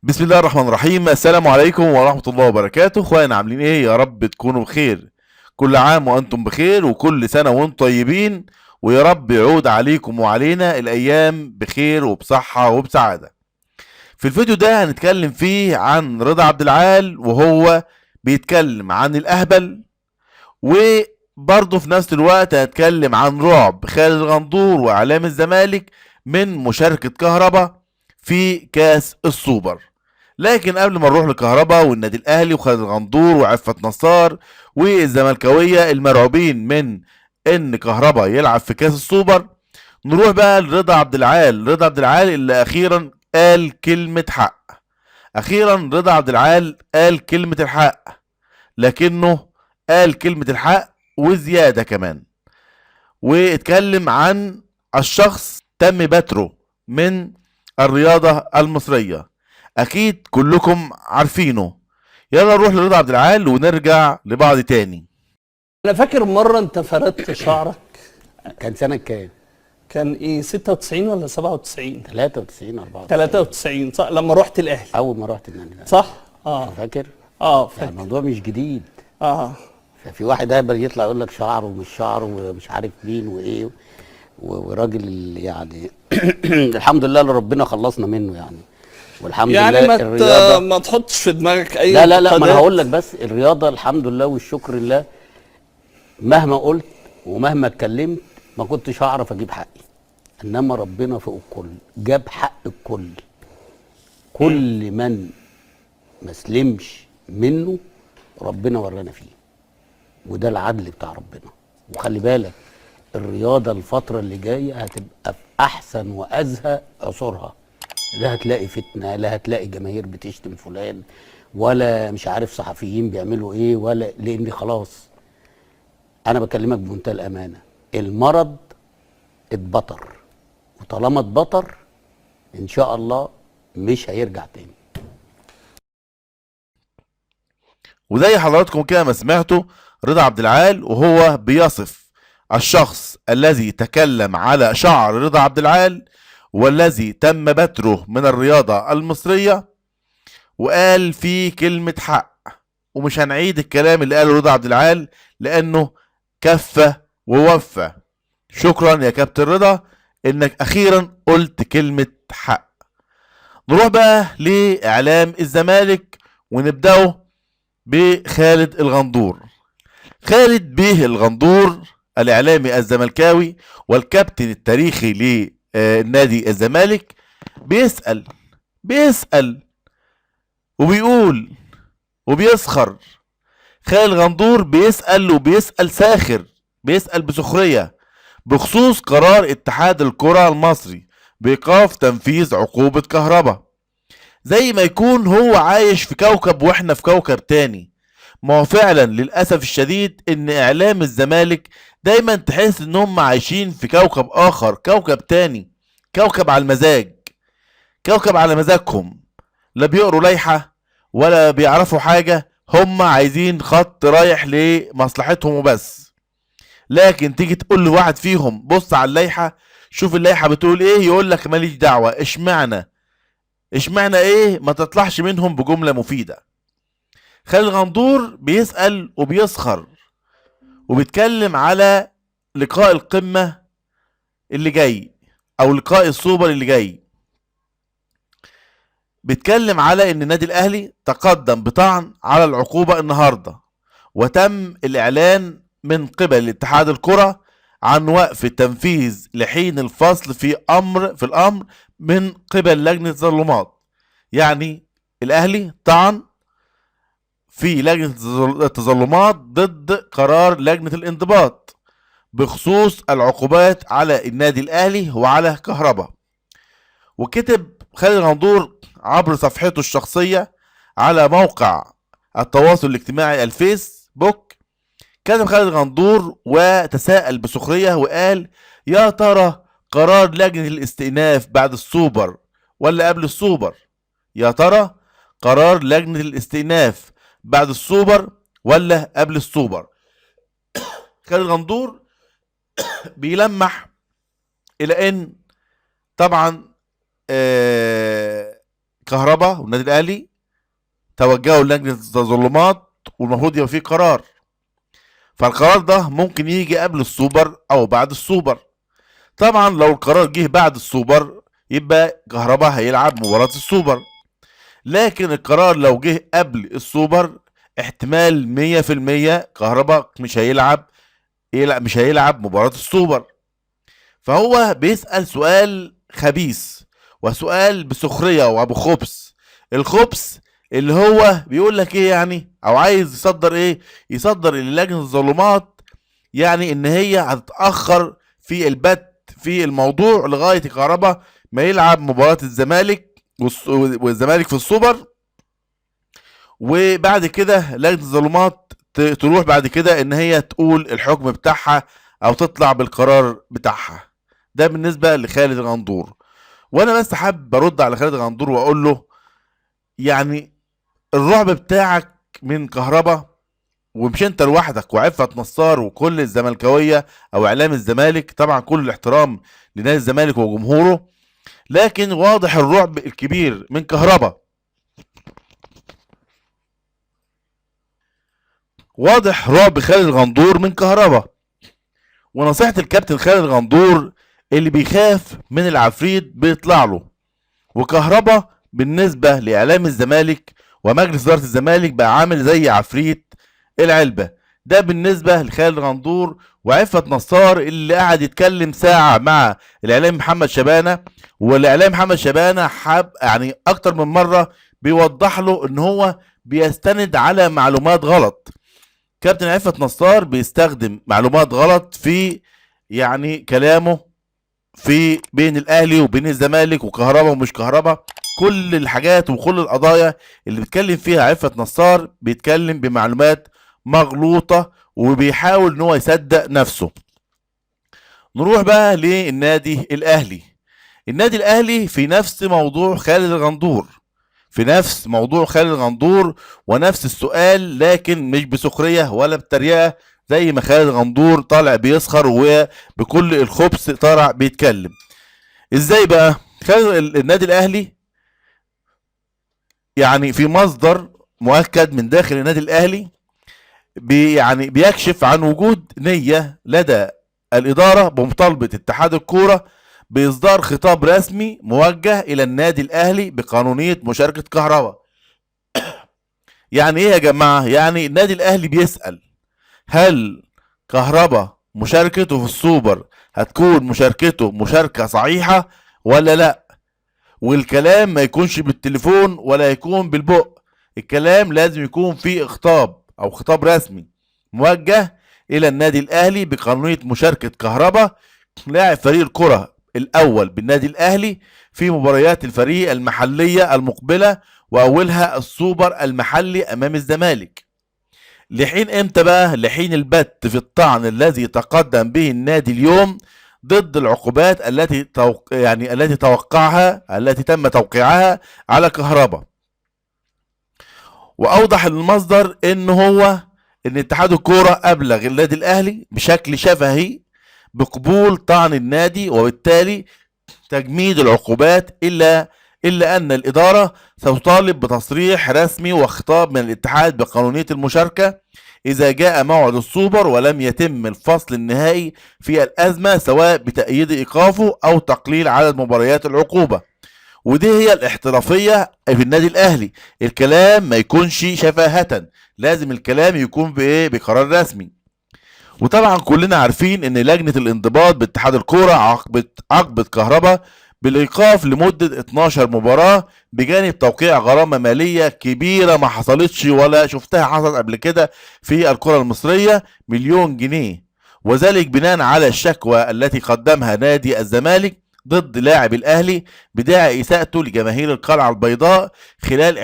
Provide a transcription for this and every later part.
بسم الله الرحمن الرحيم. السلام عليكم ورحمة الله وبركاته. اخوانا عاملين ايه؟ يا رب تكونوا بخير. كل عام وانتم بخير وكل سنة وانتم طيبين، ويا رب يعود عليكم وعلينا الايام بخير وبصحة وبسعادة. في الفيديو ده هنتكلم فيه عن رضا عبد العال، وهو بيتكلم عن الاهبل، وبرضه في نفس الوقت هنتكلم عن رعب خالد الغندور واعلام الزمالك من مشاركة كهربا في كاس السوبر. لكن قبل ما نروح لكهربا والنادي الاهلي وخالد الغندور وعفت نصار والزملكاويه المرعوبين من ان كهربا يلعب في كاس السوبر، نروح بقى لرضا عبد العال. رضا عبد العال اللي اخيرا قال كلمه حق. اخيرا رضا عبد العال قال كلمه الحق، لكنه قال كلمه الحق وزياده كمان، واتكلم عن الشخص تم بتره من الرياضه المصريه. اكيد كلكم عارفينه. يلا نروح لرضا عبد العال ونرجع لبعض تاني. انا فاكر مره انت فردت شعرك. كان سنة كام؟ كان ايه، 96 ولا 97؟ 93 94 93 صح، لما رحت الاهلي. أول ما رحت النادي الأهلي. صح. فاكر؟ يعني فاكر. الموضوع مش جديد. اه ففي واحد هبل يطلع يقول لك شعر ومش شعر ومش عارف مين وإيه وراجل يعني الحمد لله اللي ربنا خلصنا منه يعني. والحمد يعني لله الرياضة. ما تحطش في دماغك اي لا ما أنا معتقدات. هقول لك، بس الرياضة الحمد لله والشكر لله مهما قلت ومهما اتكلمت ما كنتش هعرف أجيب حقي. إنما ربنا فوق الكل جاب حق الكل. كل من ما سلمش منه ربنا ورانا فيه، وده العدل بتاع ربنا. وخلي بالك الرياضة الفترة اللي جاية هتبقى في أحسن وأزهى عصورها. لا هتلاقي فتنة، لا هتلاقي جماهير بتشتم فلان، ولا مش عارف صحفيين بيعملوا ايه، ولا لأن خلاص أنا بكلمك بمنتهى الأمانة، المرض اتبطر، وطالما اتبطر إن شاء الله مش هيرجع تاني. وزي حضراتكم كده ما سمعتوا رضا عبد العال وهو بيصف الشخص الذي تكلم على شعر رضا عبد العال والذي تم بتره من الرياضة المصرية، وقال فيه كلمة حق. ومش هنعيد الكلام اللي قاله رضا عبد العال لأنه كفى ووفى. شكرا يا كابتن رضا انك اخيرا قلت كلمة حق. نروح بقى لاعلام الزمالك ونبدأه بخالد الغندور. خالد بيه الغندور الاعلامي الزملكاوي والكابتن التاريخي لنادي الزمالك بيسأل وبيقول وبيسخر. خالد الغندور بيسأل ساخر، بيسأل بسخرية بخصوص قرار اتحاد الكرة المصري بإيقاف تنفيذ عقوبة كهربا، زي ما يكون هو عايش في كوكب واحنا في كوكب تاني. ما هو فعلا للأسف الشديد ان اعلام الزمالك دايما تحس ان هم عايشين في كوكب اخر، كوكب تاني، كوكب على المزاج، كوكب على مزاجهم. لا بيقروا لائحة ولا بيعرفوا حاجة، هم عايزين خط رايح لمصلحتهم وبس. لكن تيجي تقول لواحد فيهم بص على اللائحة، شوف اللائحة بتقول ايه، يقول لك ماليش دعوة. اشمعنى ايه؟ ما تطلعش منهم بجملة مفيدة. خالد غندور بيسأل وبيسخر وبيتكلم على لقاء القمة اللي جاي او لقاء السوبر اللي جاي. بيتكلم على ان النادي الاهلي تقدم بطعن على العقوبة النهاردة، وتم الاعلان من قبل اتحاد الكرة عن وقف التنفيذ لحين الفصل في الامر من قبل لجنة التظلمات. يعني الاهلي طعن في لجنة التظلمات ضد قرار لجنة الانضباط بخصوص العقوبات على النادي الاهلي وعلى كهربا. وكتب خالد غندور عبر صفحته الشخصية على موقع التواصل الاجتماعي الفيسبوك، كتب خالد غندور وتساءل بسخرية وقال: يا ترى قرار لجنة الاستئناف بعد السوبر ولا قبل السوبر؟ يا ترى قرار لجنة الاستئناف بعد السوبر ولا قبل السوبر؟ خالد غندور بيلمح الى ان طبعا كهرباء والنادي الاهلي توجهوا للجنه التظلمات، والمفروض يبقى فيه قرار. فالقرار ده ممكن يجي قبل السوبر او بعد السوبر. طبعا لو القرار جه بعد السوبر يبقى كهرباء هيلعب مباراة السوبر، لكن القرار لو جه قبل السوبر احتمال 100% كهرباء مش هيلعب مباراة السوبر. فهو بيسأل سؤال خبيث وسؤال بسخرية وبخبث. الخبث اللي هو بيقول لك ايه يعني، او عايز يصدر ايه، يصدر للجنة الظلمات يعني ان هي هتتأخر في البت في الموضوع لغاية كهرباء ما يلعب مباراة الزمالك والزمالك في السوبر، وبعد كده لجنة الظلمات تروح بعد كده ان هي تقول الحكم بتاعها او تطلع بالقرار بتاعها. ده بالنسبة لخالد الغندور. وانا بس حابب برد على خالد الغندور واقول له يعني الرعب بتاعك من كهرباء، ومش انت لوحدك، وعفت نصار وكل الزملكاويه او اعلام الزمالك، طبعا كل الاحترام لنادي الزمالك وجمهوره، لكن واضح الرعب الكبير من كهرباء، واضح رعب خالد الغندور من كهرباء. ونصيحة الكابتن خالد الغندور اللي بيخاف من العفريت بيطلع له، وكهرباء بالنسبة لإعلام الزمالك ومجلس إدارة الزمالك بقى عامل زي عفريت العلبة. ده بالنسبة لخالد الغندور. وعفت نصار اللي قاعد يتكلم ساعة مع الإعلام محمد شبانة، والإعلام محمد شبانة يعني أكتر من مرة بيوضح له إن هو بيستند على معلومات غلط. كابتن عفت نصار بيستخدم معلومات غلط في يعني كلامه في بين الاهلي وبين الزمالك وكهرباء ومش كهرباء. كل الحاجات وكل القضايا اللي بيتكلم فيها عفت نصار بيتكلم بمعلومات مغلوطة وبيحاول ان هو يصدق نفسه. نروح بقى للنادي الاهلي. النادي الاهلي في نفس موضوع خالد الغندور، في نفس موضوع خالد الغندور ونفس السؤال، لكن مش بسخرية ولا بتريقة زي ما خالد الغندور طالع بيسخر وبكل الخبث طالع بيتكلم. ازاي بقى؟ خالد النادي الاهلي يعني في مصدر مؤكد من داخل النادي الاهلي يعني بيكشف عن وجود نية لدى الإدارة بمطالبة اتحاد الكورة بإصدار خطاب رسمي موجه إلى النادي الأهلي بقانونية مشاركة كهرباء. يعني إيه يا جماعة؟ يعني النادي الأهلي بيسأل هل كهرباء مشاركته في السوبر هتكون مشاركته مشاركة صحيحة ولا لأ؟ والكلام ما يكونش بالتليفون ولا يكون بالبق، الكلام لازم يكون فيه خطاب أو خطاب رسمي موجه إلى النادي الأهلي بقانونية مشاركة كهرباء لاعب فريق الكرة الأول بالنادي الأهلي في مباريات الفريق المحلية المقبلة، وأولها السوبر المحلي أمام الزمالك. لحين امتى بقى؟ لحين البت في الطعن الذي تقدم به النادي اليوم ضد العقوبات التي التي تم توقيعها على كهرباء. واوضح المصدر ان اتحاد الكوره ابلغ النادي الاهلي بشكل شفهي بقبول طعن النادي، وبالتالي تجميد العقوبات، الا ان الاداره ستطالب بتصريح رسمي وخطاب من الاتحاد بقانونيه المشاركه اذا جاء موعد السوبر ولم يتم الفصل النهائي في الازمه، سواء بتأييد ايقافه او تقليل عدد مباريات العقوبه. ودي هي الاحترافيه في النادي الاهلي، الكلام ما يكونش شفاهه، لازم الكلام يكون بقرار رسمي. وطبعا كلنا عارفين ان لجنه الانضباط باتحاد الكوره عاقبت كهرباء بالايقاف لمده 12 مباراه بجانب توقيع غرامه ماليه كبيره ما حصلتش ولا شفتها حصلت قبل كده في الكره المصريه، 1,000,000 جنيه، وذلك بناء على الشكوى التي قدمها نادي الزمالك ضد لاعب الاهلي بداعي اساءته لجماهير القلعه البيضاء خلال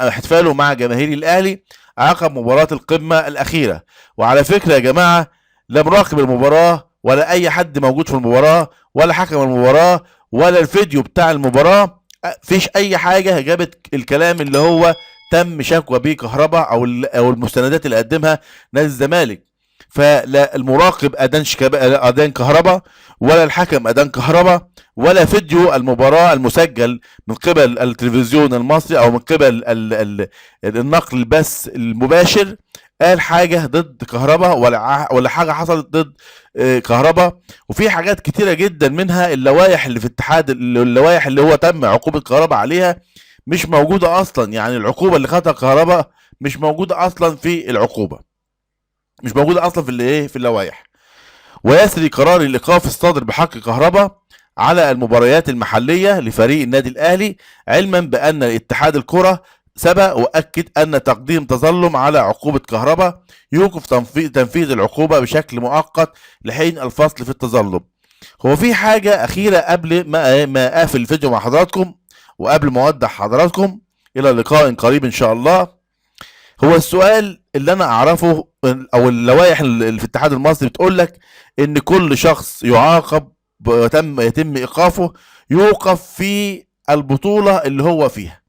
احتفاله مع جماهير الاهلي عقب مباراه القمه الاخيره. وعلى فكره يا جماعه، لا مراقب المباراه ولا اي حد موجود في المباراه ولا حكم المباراه ولا الفيديو بتاع المباراه فيش اي حاجه جابت الكلام اللي هو تم شكوى بيه كهرباء او المستندات اللي قدمها نادي الزمالك. فلا المراقب اذان كهرباء، ولا الحكم اذان كهرباء، ولا فيديو المباراة المسجل من قبل التلفزيون المصري او من قبل النقل البث المباشر قال حاجة ضد كهرباء، ولا حاجة حصلت ضد كهرباء. وفي حاجات كتيرة جدا منها اللوائح اللي في اتحاد، اللوائح اللي هو تم عقوبة كهرباء عليها مش موجودة اصلا. يعني العقوبة اللي خدها كهرباء مش موجودة اصلا في العقوبة، مش موجودة اصلا في في اللوائح. ويسري قرار الايقاف الصادر بحق كهرباء على المباريات المحلية لفريق النادي الاهلي، علما بان اتحاد الكرة سبق واكد ان تقديم تظلم على عقوبة كهرباء يوقف تنفيذ العقوبة بشكل مؤقت لحين الفصل في التظلم. هو في حاجة اخيرة قبل ما اقفل الفيديو مع حضراتكم وقبل ما اودع حضراتكم الى لقاء قريب ان شاء الله. هو السؤال اللي انا اعرفه او اللوائح اللي في الاتحاد المصري بتقول لك ان كل شخص يعاقب يتم ايقافه يوقف في البطولة اللي هو فيها.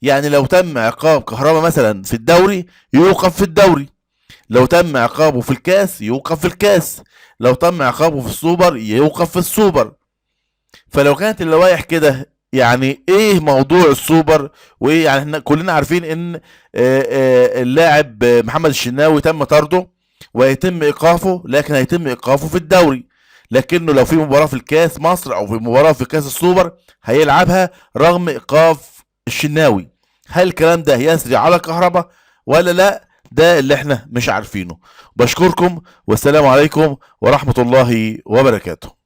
يعني لو تم عقاب كهرباء مثلا في الدوري يوقف في الدوري، لو تم عقابه في الكاس يوقف في الكاس، لو تم عقابه في السوبر يوقف في السوبر. فلو كانت اللوائح كده يعني ايه موضوع السوبر؟ وايه يعني احنا كلنا عارفين ان اللاعب محمد الشناوي تم طرده ويتم ايقافه، لكن هيتم ايقافه في الدوري، لكنه لو في مباراة في الكاس مصر او في مباراة في كاس السوبر هيلعبها رغم ايقاف الشناوي. هل الكلام ده يسري على كهرباء ولا لا؟ ده اللي احنا مش عارفينه. بشكركم والسلام عليكم ورحمة الله وبركاته.